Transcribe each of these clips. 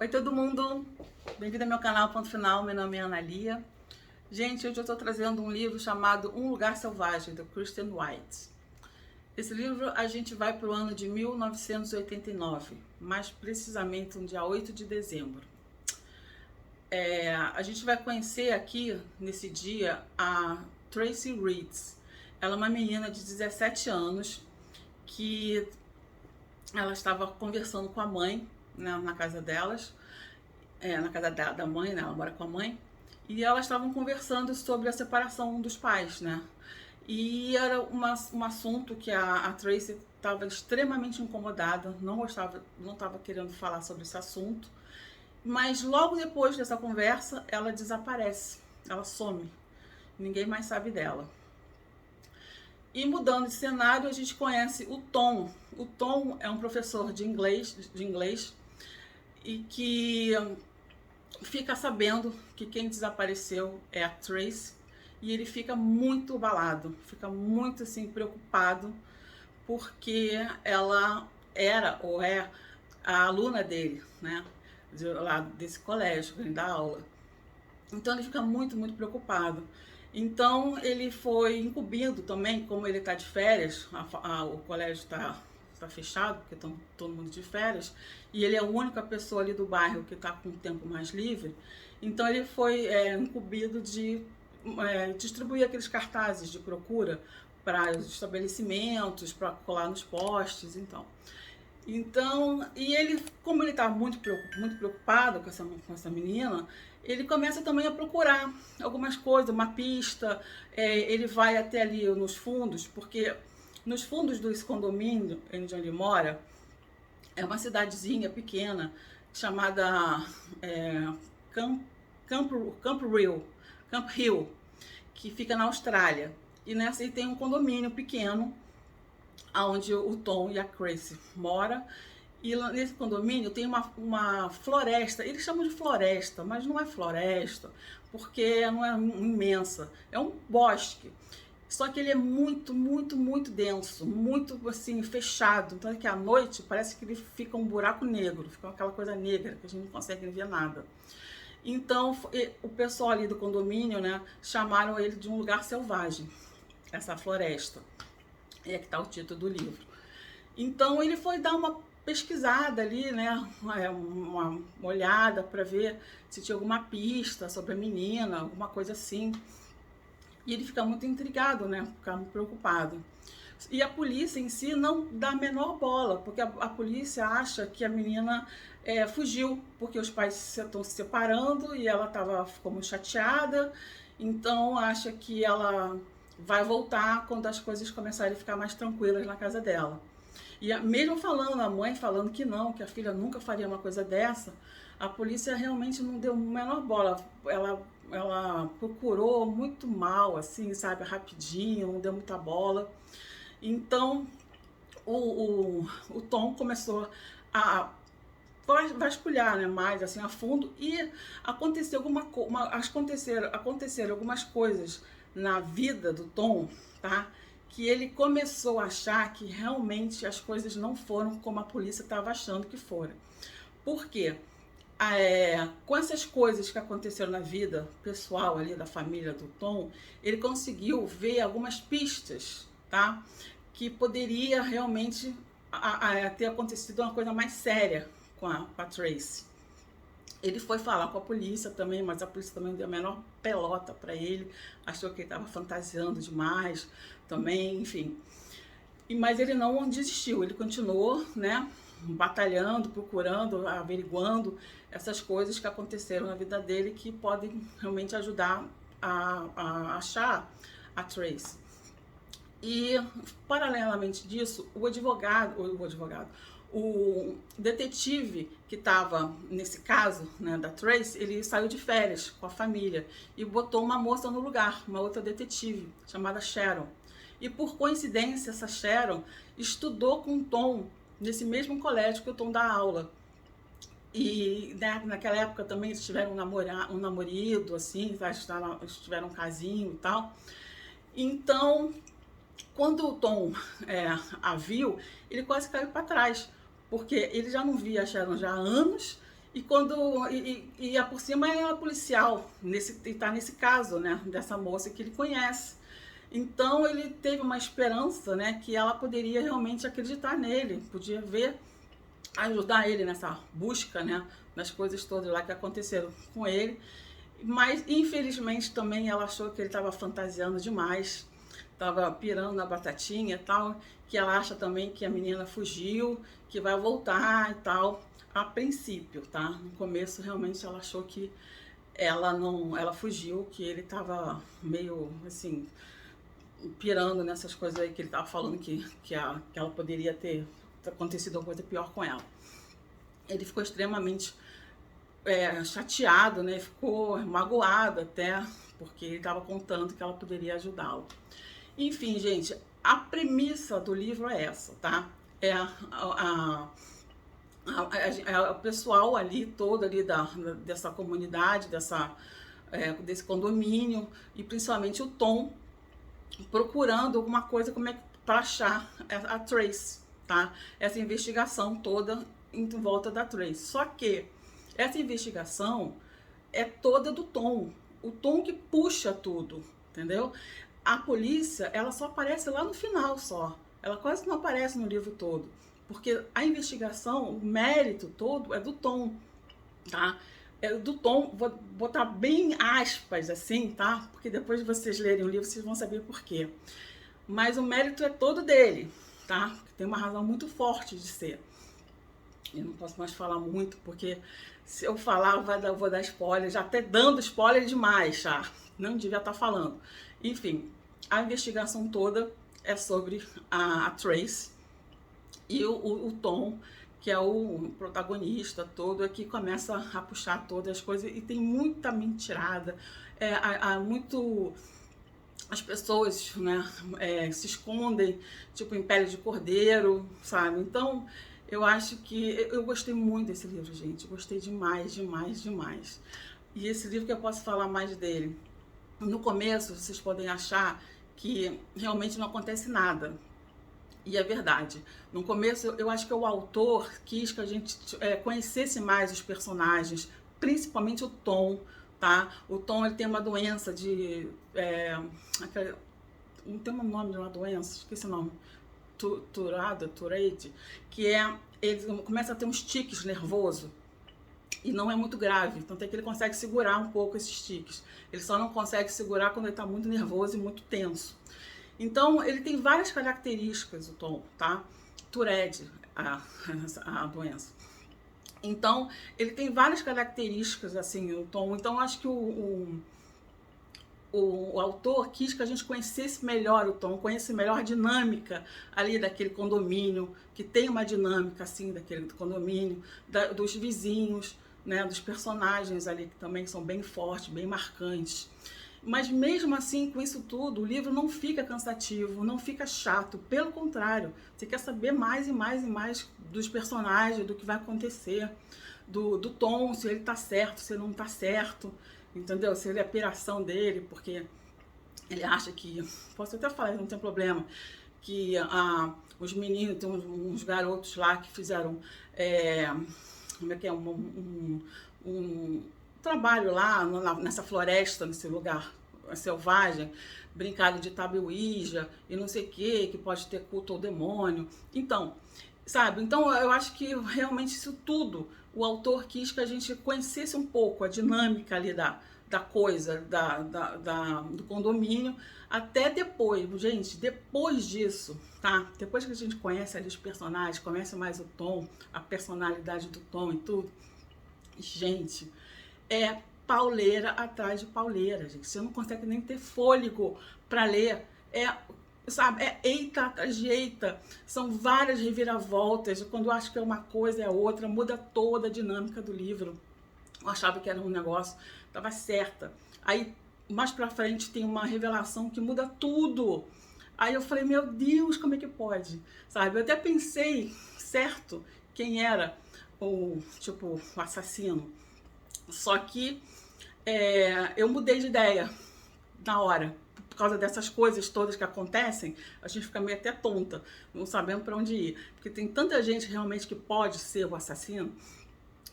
Oi todo mundo, bem-vindo ao meu canal Ponto Final, meu nome é Ana Lia. Gente, hoje eu estou trazendo um livro chamado Um Lugar Selvagem, do Christian White. Esse livro a gente vai para o ano de 1989, mais precisamente no dia 8 de dezembro. A gente vai conhecer aqui, nesse dia, a Tracy Reeds. Ela é uma menina de 17 anos que ela estava conversando com a mãe, né, na casa delas, na casa da mãe, né, ela mora com a mãe, e elas estavam conversando sobre a separação dos pais, né? E era um assunto que a Tracy estava extremamente incomodada, não estava querendo falar sobre esse assunto, mas logo depois dessa conversa, ela desaparece, ela some, ninguém mais sabe dela. E mudando de cenário, a gente conhece o Tom. O Tom é um professor de inglês e que fica sabendo que quem desapareceu é a Tracy, e ele fica muito abalado, fica muito assim preocupado, porque ela era ou é a aluna dele, né, lá desse colégio, que ele dá aula. Então ele fica muito, muito preocupado. Então ele foi incumbido também, como ele está de férias, o colégio está fechado, porque estão todo mundo de férias, e ele é a única pessoa ali do bairro que está com o tempo mais livre. Então ele foi incumbido de distribuir aqueles cartazes de procura para os estabelecimentos, para colar nos postes, então, e ele, como ele está muito preocupado com essa menina, ele começa também a procurar algumas coisas, uma pista. Ele vai até ali nos fundos, porque nos fundos desse condomínio onde ele mora, é uma cidadezinha pequena chamada Camp Hill, que fica na Austrália. E nessa aí tem um condomínio pequeno, onde o Tom e a Tracy moram, e nesse condomínio tem uma floresta. Eles chamam de floresta, mas não é floresta, porque não é imensa, é um bosque. Só que ele é muito, muito, muito denso, muito assim, fechado. Então é que à noite parece que ele fica um buraco negro, fica aquela coisa negra que a gente não consegue ver nada. Então o pessoal ali do condomínio, né, chamaram ele de um lugar selvagem, essa floresta. E aqui está o título do livro. Então ele foi dar uma pesquisada ali, né, uma olhada para ver se tinha alguma pista sobre a menina, alguma coisa assim. E ele fica muito intrigado, né, fica muito preocupado. E a polícia em si não dá a menor bola, porque a polícia acha que a menina fugiu, porque os pais estão se separando e ela ficou muito chateada, então acha que ela vai voltar quando as coisas começarem a ficar mais tranquilas na casa dela. E mesmo falando, a mãe falando que não, que a filha nunca faria uma coisa dessa, a polícia realmente não deu a menor bola. Ela procurou muito mal, assim, sabe, rapidinho, não deu muita bola. Então o Tom começou a vasculhar, né, mais assim a fundo, e aconteceram algumas coisas na vida do Tom, tá? Que ele começou a achar que realmente as coisas não foram como a polícia estava achando que foram. Por quê? Com essas coisas que aconteceram na vida pessoal ali da família do Tom, ele conseguiu ver algumas pistas, tá? Que poderia realmente ter acontecido uma coisa mais séria com a Tracy. Ele foi falar com a polícia também, mas a polícia também deu a menor pelota para ele, achou que ele estava fantasiando demais também, enfim. Mas ele não desistiu, ele continuou, né, batalhando, procurando, averiguando essas coisas que aconteceram na vida dele, que podem realmente ajudar a achar a Tracy. E, paralelamente disso, o detetive que estava nesse caso, né, da Tracy, ele saiu de férias com a família e botou uma moça no lugar, uma outra detetive, chamada Sharon. E por coincidência, essa Sharon estudou com o Tom nesse mesmo colégio que o Tom dá aula. E naquela época também eles tiveram um namorido, assim, eles tiveram um casinho e tal. Então, quando o Tom a viu, ele quase caiu para trás, porque ele já não via a Sharon já há anos, E por cima é a policial, e tá nesse caso, né, dessa moça que ele conhece. Então ele teve uma esperança, né, que ela poderia realmente acreditar nele, podia ver, ajudar ele nessa busca, né, nas coisas todas lá que aconteceram com ele. Mas infelizmente também ela achou que ele estava fantasiando demais, estava pirando na batatinha e tal, que ela acha também que a menina fugiu, que vai voltar e tal, a princípio, tá? No começo realmente ela achou que ela fugiu, que ele estava meio assim pirando nessas coisas aí que ele estava falando que ela poderia ter acontecido alguma coisa pior com ela. Ele ficou extremamente chateado, né? Ficou magoado até, porque ele estava contando que ela poderia ajudá-lo. Enfim, gente, a premissa do livro é essa, tá? É o pessoal ali, todo ali dessa comunidade, desse condomínio, e principalmente o Tom, procurando alguma coisa para achar a Trace, tá? Essa investigação toda em volta da Trace. Só que essa investigação é toda do Tom. O Tom que puxa tudo, entendeu? A polícia, ela só aparece lá no final só. Ela quase não aparece no livro todo. Porque a investigação, o mérito todo é do Tom, tá? É do Tom, vou botar bem aspas assim, tá? Porque depois de vocês lerem o livro, vocês vão saber por quê. Mas o mérito é todo dele, tá? Tem uma razão muito forte de ser. Eu não posso mais falar muito, porque se eu falar, eu vou dar spoiler, já até dando spoiler demais, já. Não devia estar falando. Enfim, a investigação toda é sobre a Trace e o Tom, que é o protagonista todo, que começa a puxar todas as coisas, e tem muita mentirada, muito... As pessoas, né, se escondem, tipo, em pele de cordeiro, sabe? Então, eu acho que... Eu gostei muito desse livro, gente. Eu gostei demais, demais, demais. E esse livro que eu posso falar mais dele. No começo, vocês podem achar que realmente não acontece nada. E é verdade. No começo, eu acho que o autor quis que a gente conhecesse mais os personagens, principalmente o Tom, tá? O Tom, ele tem uma doença de... não tem um nome de uma doença, esqueci o nome. Tourette, que ele começa a ter uns tiques nervoso. E não é muito grave, tanto é que ele consegue segurar um pouco esses tiques. Ele só não consegue segurar quando ele está muito nervoso e muito tenso. Então, ele tem várias características, o Tom, tá? Tourette, a doença. Então, ele tem várias características, assim, o Tom. Então, acho que o autor quis que a gente conhecesse melhor o Tom, conhecesse melhor a dinâmica ali daquele condomínio, que tem uma dinâmica, assim, daquele condomínio, dos vizinhos, né, dos personagens ali, que também são bem fortes, bem marcantes. Mas mesmo assim, com isso tudo, o livro não fica cansativo, não fica chato. Pelo contrário, você quer saber mais e mais e mais dos personagens, do que vai acontecer, do Tom, se ele tá certo, se ele não tá certo, entendeu? Se ele é a piração dele, porque ele acha que... Posso até falar, não tem problema. Que os meninos, tem uns garotos lá que fizeram... como é que é? Um trabalho lá nessa floresta, nesse lugar selvagem, brincado de tabuija e não sei o que pode ter culto ao demônio. Então, sabe? Então eu acho que realmente isso tudo, o autor quis que a gente conhecesse um pouco a dinâmica ali da coisa, do condomínio, até depois, gente, depois disso, tá? Depois que a gente conhece ali os personagens, conhece mais o Tom, a personalidade do Tom e tudo, gente, é pauleira atrás de pauleira, gente. Você não consegue nem ter fôlego para ler. Sabe, eita atrás de eita. São várias reviravoltas. Quando eu acho que é uma coisa é outra, muda toda a dinâmica do livro. Eu achava que era um negócio, estava certa. Aí, mais pra frente, tem uma revelação que muda tudo. Aí eu falei, meu Deus, como é que pode? Sabe, eu até pensei, certo, quem era o assassino. Só que eu mudei de ideia na hora. Por causa dessas coisas todas que acontecem, a gente fica meio até tonta, não sabendo para onde ir. Porque tem tanta gente realmente que pode ser o assassino.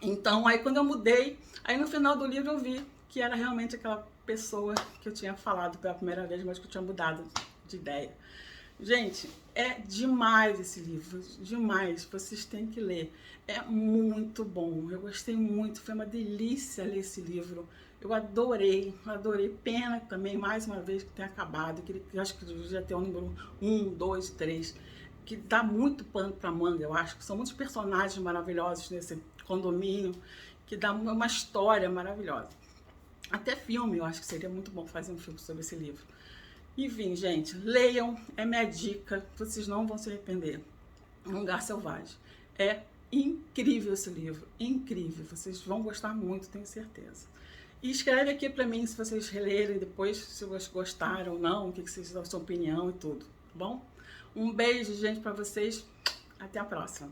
Então, aí quando eu mudei, aí no final do livro eu vi que era realmente aquela pessoa que eu tinha falado pela primeira vez, mas que eu tinha mudado de ideia. Gente, é demais esse livro, demais, vocês têm que ler. É muito bom, eu gostei muito, foi uma delícia ler esse livro. Eu adorei, adorei. Pena também, mais uma vez, que tenha acabado. Eu acho que devia ter o número 1, 2, 3, que dá muito pano pra manga, eu acho. Que são muitos personagens maravilhosos nesse condomínio, que dá uma história maravilhosa. Até filme, eu acho que seria muito bom fazer um filme sobre esse livro. Enfim, gente, leiam, é minha dica, vocês não vão se arrepender. Um Lugar Selvagem. É incrível esse livro, incrível. Vocês vão gostar muito, tenho certeza. E escreve aqui pra mim se vocês relerem depois, se vocês gostaram ou não, o que vocês dão a sua opinião e tudo, tá bom? Um beijo, gente, pra vocês. Até a próxima.